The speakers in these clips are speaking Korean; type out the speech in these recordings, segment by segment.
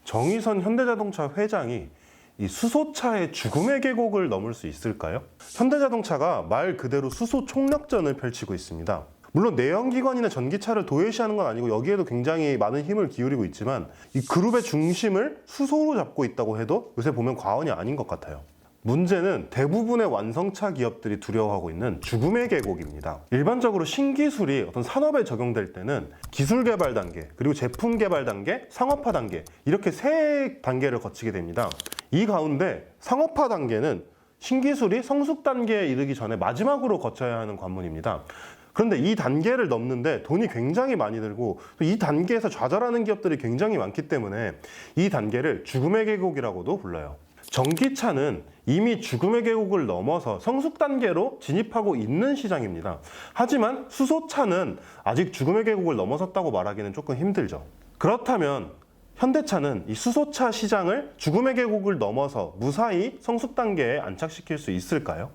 정의선 현대자동차 회장이 이 수소차의 죽음의 계곡을 넘을 수 있을까요? 현대자동차가 말 그대로 수소 총력전을 펼치고 있습니다. 물론 내연기관이나 전기차를 도외시하는 건 아니고 여기에도 굉장히 많은 힘을 기울이고 있지만 이 그룹의 중심을 수소로 잡고 있다고 해도 요새 보면 과언이 아닌 것 같아요. 문제는 대부분의 완성차 기업들이 두려워하고 있는 죽음의 계곡입니다. 일반적으로 신기술이 어떤 산업에 적용될 때는 기술 개발 단계, 그리고 제품 개발 단계, 상업화 단계 이렇게 세 단계를 거치게 됩니다. 이 가운데 상업화 단계는 신기술이 성숙 단계에 이르기 전에 마지막으로 거쳐야 하는 관문입니다. 그런데 이 단계를 넘는데 돈이 굉장히 많이 들고 이 단계에서 좌절하는 기업들이 굉장히 많기 때문에 이 단계를 죽음의 계곡이라고도 불러요. 전기차는 이미 죽음의 계곡을 넘어서 성숙 단계로 진입하고 있는 시장입니다. 하지만 수소차는 아직 죽음의 계곡을 넘어섰다고 말하기는 조금 힘들죠. 그렇다면 현대차는 이 수소차 시장을 죽음의 계곡을 넘어서 무사히 성숙 단계에 안착시킬 수 있을까요?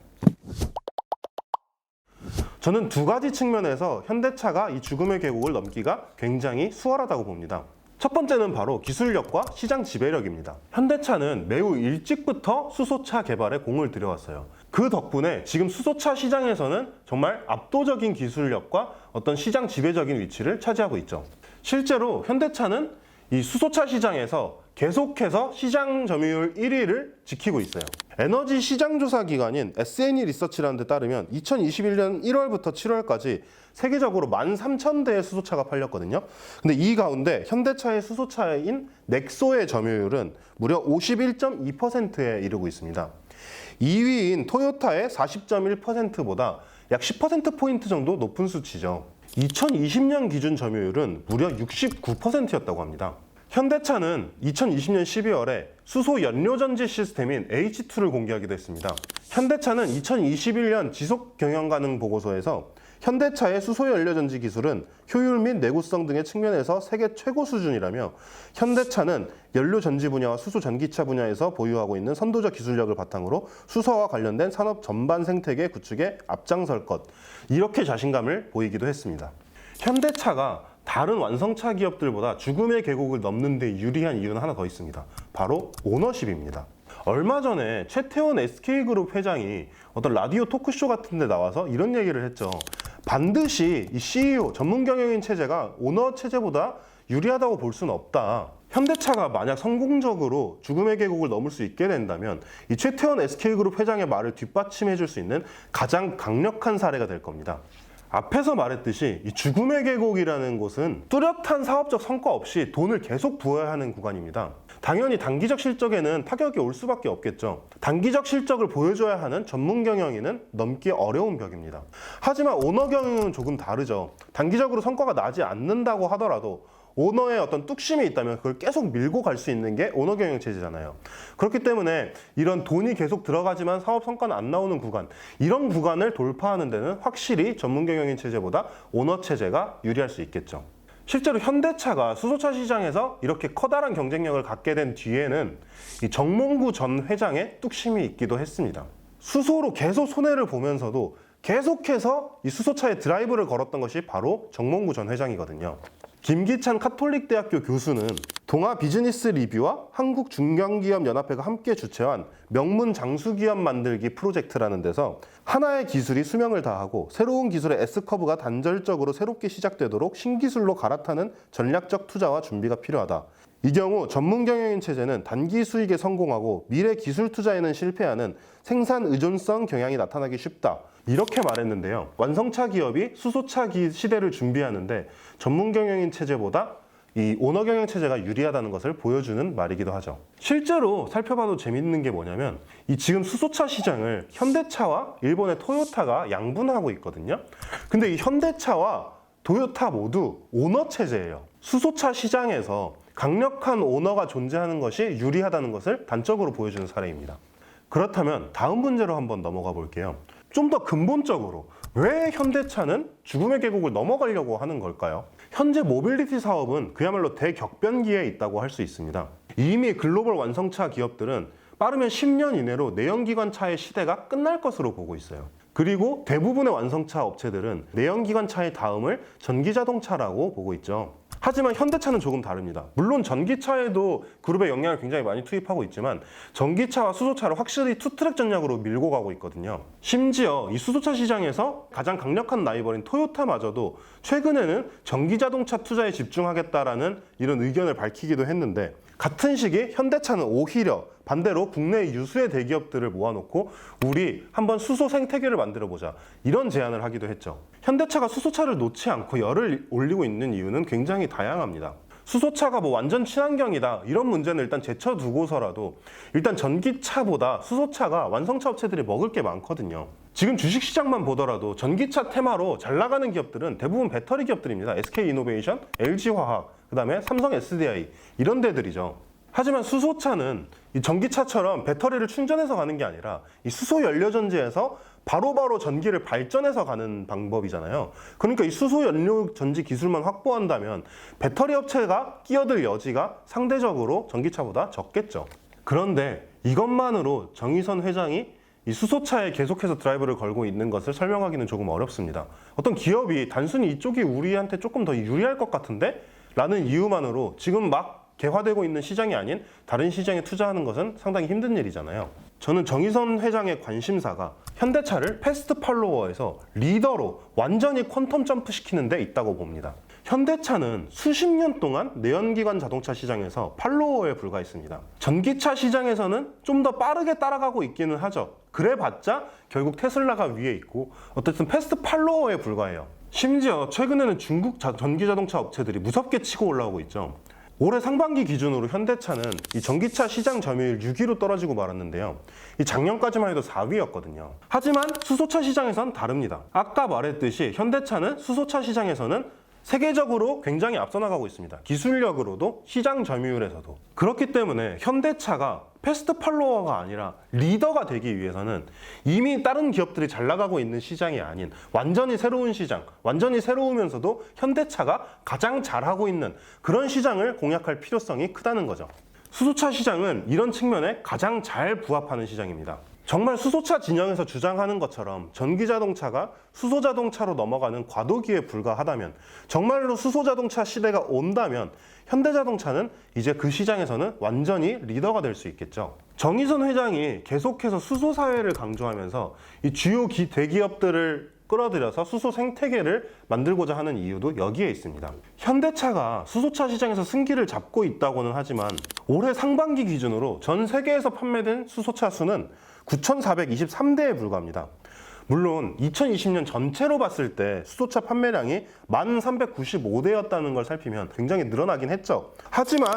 저는 두 가지 측면에서 현대차가 이 죽음의 계곡을 넘기가 굉장히 수월하다고 봅니다. 첫 번째는 바로 기술력과 시장 지배력입니다. 현대차는 매우 일찍부터 수소차 개발에 공을 들여왔어요. 그 덕분에 지금 수소차 시장에서는 정말 압도적인 기술력과 어떤 시장 지배적인 위치를 차지하고 있죠. 실제로 현대차는 이 수소차 시장에서 계속해서 시장 점유율 1위를 지키고 있어요. 에너지 시장 조사 기관인 S&E 리서치라는 데 따르면 2021년 1월부터 7월까지 세계적으로 13,000대의 수소차가 팔렸거든요. 근데 이 가운데 현대차의 수소차인 넥소의 점유율은 무려 51.2%에 이르고 있습니다. 2위인 토요타의 40.1%보다 약 10%포인트 정도 높은 수치죠. 2020년 기준 점유율은 무려 69%였다고 합니다. 현대차는 2020년 12월에 수소 연료전지 시스템인 H2를 공개하기도 했습니다. 현대차는 2021년 지속 경영 가능 보고서에서 현대차의 수소 연료전지 기술은 효율 및 내구성 등의 측면에서 세계 최고 수준이라며 현대차는 연료전지 분야와 수소 전기차 분야에서 보유하고 있는 선도적 기술력을 바탕으로 수소와 관련된 산업 전반 생태계 구축에 앞장설 것, 이렇게 자신감을 보이기도 했습니다. 현대차가 다른 완성차 기업들보다 죽음의 계곡을 넘는 데 유리한 이유는 하나 더 있습니다. 바로 오너십입니다. 얼마 전에 최태원 SK그룹 회장이 어떤 라디오 토크쇼 같은 데 나와서 이런 얘기를 했죠. 반드시 이 CEO, 전문 경영인 체제가 오너 체제보다 유리하다고 볼 수는 없다. 현대차가 만약 성공적으로 죽음의 계곡을 넘을 수 있게 된다면 이 최태원 SK그룹 회장의 말을 뒷받침해 줄 수 있는 가장 강력한 사례가 될 겁니다. 앞에서 말했듯이 이 죽음의 계곡이라는 곳은 뚜렷한 사업적 성과 없이 돈을 계속 부어야 하는 구간입니다. 당연히 단기적 실적에는 타격이 올 수밖에 없겠죠. 단기적 실적을 보여줘야 하는 전문 경영인은 넘기 어려운 벽입니다. 하지만 오너 경영은 조금 다르죠. 단기적으로 성과가 나지 않는다고 하더라도 오너의 어떤 뚝심이 있다면 그걸 계속 밀고 갈 수 있는 게 오너 경영 체제잖아요. 그렇기 때문에 이런 돈이 계속 들어가지만 사업 성과는 안 나오는 구간, 이런 구간을 돌파하는 데는 확실히 전문 경영인 체제보다 오너 체제가 유리할 수 있겠죠. 실제로 현대차가 수소차 시장에서 이렇게 커다란 경쟁력을 갖게 된 뒤에는 이 정몽구 전 회장의 뚝심이 있기도 했습니다. 수소로 계속 손해를 보면서도 계속해서 이 수소차에 드라이브를 걸었던 것이 바로 정몽구 전 회장이거든요. 김기찬 카톨릭대학교 교수는 동아 비즈니스 리뷰와 한국중견기업연합회가 함께 주최한 명문 장수기업 만들기 프로젝트라는 데서 하나의 기술이 수명을 다하고 새로운 기술의 S커브가 단절적으로 새롭게 시작되도록 신기술로 갈아타는 전략적 투자와 준비가 필요하다. 이 경우 전문 경영인 체제는 단기 수익에 성공하고 미래 기술 투자에는 실패하는 생산 의존성 경향이 나타나기 쉽다. 이렇게 말했는데요. 완성차 기업이 수소차 시대를 준비하는데 전문 경영인 체제보다 이 오너 경영 체제가 유리하다는 것을 보여주는 말이기도 하죠. 실제로 살펴봐도 재밌는 게 뭐냐면 이 지금 수소차 시장을 현대차와 일본의 토요타가 양분하고 있거든요. 근데 이 현대차와 토요타 모두 오너 체제예요. 수소차 시장에서 강력한 오너가 존재하는 것이 유리하다는 것을 단적으로 보여주는 사례입니다. 그렇다면 다음 문제로 한번 넘어가 볼게요. 좀 더 근본적으로 왜 현대차는 죽음의 계곡을 넘어가려고 하는 걸까요? 현재 모빌리티 사업은 그야말로 대격변기에 있다고 할 수 있습니다. 이미 글로벌 완성차 기업들은 빠르면 10년 이내로 내연기관차의 시대가 끝날 것으로 보고 있어요. 그리고 대부분의 완성차 업체들은 내연기관차의 다음을 전기자동차라고 보고 있죠. 하지만 현대차는 조금 다릅니다. 물론 전기차에도 그룹의 역량을 굉장히 많이 투입하고 있지만 전기차와 수소차를 확실히 투트랙 전략으로 밀고 가고 있거든요. 심지어 이 수소차 시장에서 가장 강력한 라이벌인 토요타마저도 최근에는 전기자동차 투자에 집중하겠다라는 이런 의견을 밝히기도 했는데, 같은 시기 현대차는 오히려 반대로 국내 유수의 대기업들을 모아놓고 우리 한번 수소 생태계를 만들어보자, 이런 제안을 하기도 했죠. 현대차가 수소차를 놓지 않고 열을 올리고 있는 이유는 굉장히 다양합니다. 수소차가 뭐 완전 친환경이다 이런 문제는 일단 제쳐두고서라도 일단 전기차보다 수소차가 완성차 업체들이 먹을 게 많거든요. 지금 주식시장만 보더라도 전기차 테마로 잘 나가는 기업들은 대부분 배터리 기업들입니다. SK이노베이션, LG화학, 그 다음에 삼성 SDI 이런 데들이죠. 하지만 수소차는 이 전기차처럼 배터리를 충전해서 가는 게 아니라 이 수소 연료전지에서 바로바로 전기를 발전해서 가는 방법이잖아요. 그러니까 이 수소 연료 전지 기술만 확보한다면 배터리 업체가 끼어들 여지가 상대적으로 전기차보다 적겠죠. 그런데 이것만으로 정의선 회장이 이 수소차에 계속해서 드라이브를 걸고 있는 것을 설명하기는 조금 어렵습니다. 어떤 기업이 단순히 이쪽이 우리한테 조금 더 유리할 것 같은데? 라는 이유만으로 지금 막 개화되고 있는 시장이 아닌 다른 시장에 투자하는 것은 상당히 힘든 일이잖아요. 저는 정의선 회장의 관심사가 현대차를 패스트 팔로워에서 리더로 완전히 퀀텀 점프 시키는 데 있다고 봅니다. 현대차는 수십 년 동안 내연기관 자동차 시장에서 팔로워에 불과했습니다. 전기차 시장에서는 좀 더 빠르게 따라가고 있기는 하죠. 그래봤자 결국 테슬라가 위에 있고 어쨌든 패스트 팔로워에 불과해요. 심지어 최근에는 중국 전기자동차 업체들이 무섭게 치고 올라오고 있죠. 올해 상반기 기준으로 현대차는 이 전기차 시장 점유율 6위로 떨어지고 말았는데요. 이 작년까지만 해도 4위였거든요. 하지만 수소차 시장에선 다릅니다. 아까 말했듯이 현대차는 수소차 시장에서는 세계적으로 굉장히 앞서 나가고 있습니다. 기술력으로도 시장 점유율에서도. 그렇기 때문에 현대차가 패스트 팔로워가 아니라 리더가 되기 위해서는 이미 다른 기업들이 잘 나가고 있는 시장이 아닌 완전히 새로운 시장, 완전히 새로우면서도 현대차가 가장 잘하고 있는 그런 시장을 공략할 필요성이 크다는 거죠. 수소차 시장은 이런 측면에 가장 잘 부합하는 시장입니다. 정말 수소차 진영에서 주장하는 것처럼 전기자동차가 수소자동차로 넘어가는 과도기에 불과하다면, 정말로 수소자동차 시대가 온다면 현대자동차는 이제 그 시장에서는 완전히 리더가 될 수 있겠죠. 정의선 회장이 계속해서 수소사회를 강조하면서 이 주요 대기업들을 끌어들여서 수소 생태계를 만들고자 하는 이유도 여기에 있습니다. 현대차가 수소차 시장에서 승기를 잡고 있다고는 하지만 올해 상반기 기준으로 전 세계에서 판매된 수소차 수는 9,423대에 불과합니다. 물론 2020년 전체로 봤을 때 수소차 판매량이 1,395대였다는 걸 살피면 굉장히 늘어나긴 했죠. 하지만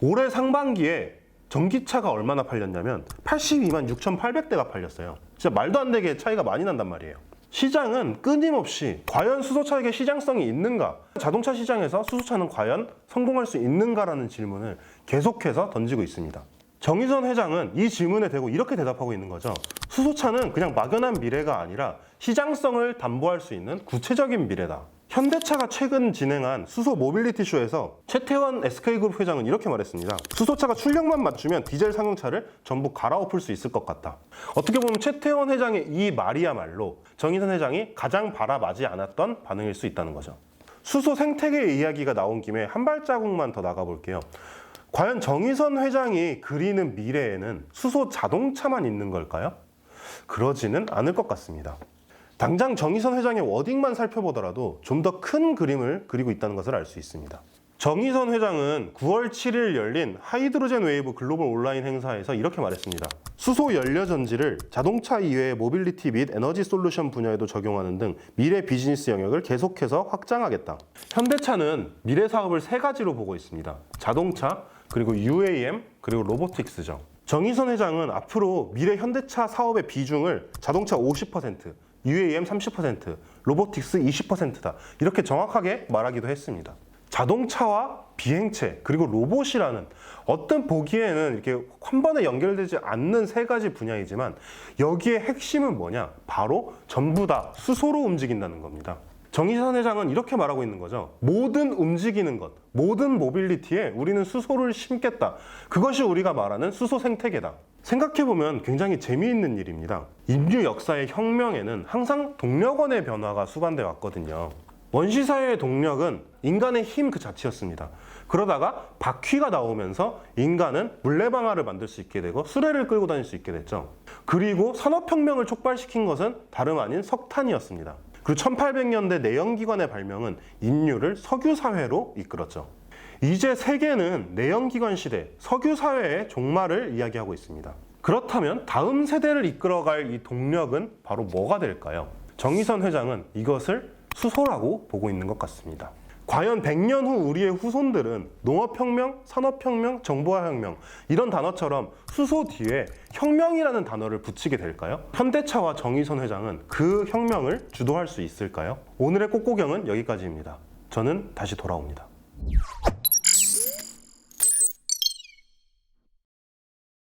올해 상반기에 전기차가 얼마나 팔렸냐면 82만 6,800대가 팔렸어요. 진짜 말도 안 되게 차이가 많이 난단 말이에요. 시장은 끊임없이 과연 수소차에게 시장성이 있는가? 자동차 시장에서 수소차는 과연 성공할 수 있는가라는 질문을 계속해서 던지고 있습니다. 정의선 회장은 이 질문에 대고 이렇게 대답하고 있는 거죠. 수소차는 그냥 막연한 미래가 아니라 시장성을 담보할 수 있는 구체적인 미래다. 현대차가 최근 진행한 수소 모빌리티 쇼에서 최태원 SK그룹 회장은 이렇게 말했습니다. 수소차가 출력만 맞추면 디젤 상용차를 전부 갈아엎을 수 있을 것 같다. 어떻게 보면 최태원 회장의 이 말이야말로 정의선 회장이 가장 바라마지 않았던 반응일 수 있다는 거죠. 수소 생태계 이야기가 나온 김에 한 발자국만 더 나가볼게요. 과연 정의선 회장이 그리는 미래에는 수소 자동차만 있는 걸까요? 그러지는 않을 것 같습니다. 당장 정의선 회장의 워딩만 살펴보더라도 좀 더 큰 그림을 그리고 있다는 것을 알 수 있습니다. 정의선 회장은 9월 7일 열린 하이드로젠 웨이브 글로벌 온라인 행사에서 이렇게 말했습니다. 수소 연료 전지를 자동차 이외의 모빌리티 및 에너지 솔루션 분야에도 적용하는 등 미래 비즈니스 영역을 계속해서 확장하겠다. 현대차는 미래 사업을 세 가지로 보고 있습니다. 자동차, 그리고 UAM, 그리고 로보틱스죠. 정의선 회장은 앞으로 미래 현대차 사업의 비중을 자동차 50%, UAM 30%, 로보틱스 20%다. 이렇게 정확하게 말하기도 했습니다. 자동차와 비행체, 그리고 로봇이라는 어떤 보기에는 이렇게 한 번에 연결되지 않는 세 가지 분야이지만 여기에 핵심은 뭐냐? 바로 전부 다 수소로 움직인다는 겁니다. 정의선 회장은 이렇게 말하고 있는 거죠. 모든 움직이는 것, 모든 모빌리티에 우리는 수소를 심겠다. 그것이 우리가 말하는 수소 생태계다. 생각해보면 굉장히 재미있는 일입니다. 인류 역사의 혁명에는 항상 동력원의 변화가 수반돼 왔거든요. 원시사회의 동력은 인간의 힘 그 자체였습니다. 그러다가 바퀴가 나오면서 인간은 물레방아를 만들 수 있게 되고 수레를 끌고 다닐 수 있게 됐죠. 그리고 산업혁명을 촉발시킨 것은 다름 아닌 석탄이었습니다. 그리고 1800년대 내연기관의 발명은 인류를 석유사회로 이끌었죠. 이제 세계는 내연기관 시대, 석유사회의 종말을 이야기하고 있습니다. 그렇다면 다음 세대를 이끌어갈 이 동력은 바로 뭐가 될까요? 정의선 회장은 이것을 수소라고 보고 있는 것 같습니다. 과연 100년 후 우리의 후손들은 농업혁명, 산업혁명, 정보화혁명 이런 단어처럼 수소 뒤에 혁명이라는 단어를 붙이게 될까요? 현대차와 정의선 회장은 그 혁명을 주도할 수 있을까요? 오늘의 꽃구경은 여기까지입니다. 저는 다시 돌아옵니다.